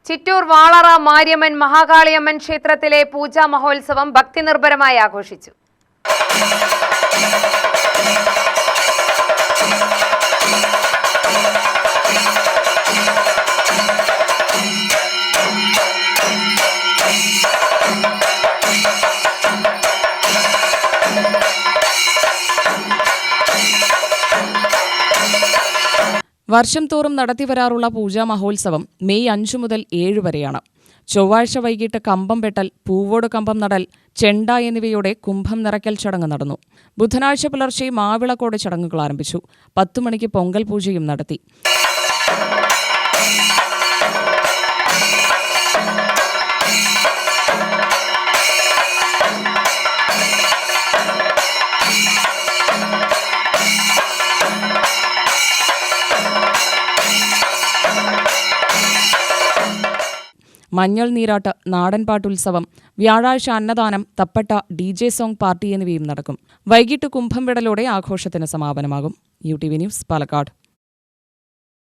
ചിറ്റൂർ വാളറ മാര്യമ്മൻ മഹാകാളിയമ്മൻ ക്ഷേത്രത്തിലെ പൂജാ മഹോത്സവം ഭക്തിനിർഭരമായി ആഘോഷിച്ചു. വർഷം തോറും നടത്തിവരാറുള്ള പൂജാ മഹോത്സവം മെയ് 5 മുതൽ 7 വരെയാണ്. ചൊവ്വാഴ്ച വൈകിട്ട് കമ്പം വെട്ടൽ, പൂവോട് കമ്പം നടൽ, ചെണ്ട എന്നിവയോടെ കുംഭം നിറയ്ക്കൽ ചടങ്ങ് നടന്നു. ബുധനാഴ്ച പുലർച്ചെ മാവിളക്കോടെ ചടങ്ങുകൾ ആരംഭിച്ചു. 10 മണിക്ക് പൊങ്കൽ പൂജയും നടത്തി. മഞ്ഞൾ നീരാട്ട്, നാടൻപാട്ടുത്സവം, വ്യാഴാഴ്ച അന്നദാനം, തപ്പട്ട, DJ സോങ് പാർട്ടി എന്നിവയും നടക്കും. വൈകിട്ട് കുംഭം വിടലോടെ ആഘോഷത്തിന് സമാപനമാകും. UTV news, Palakkad.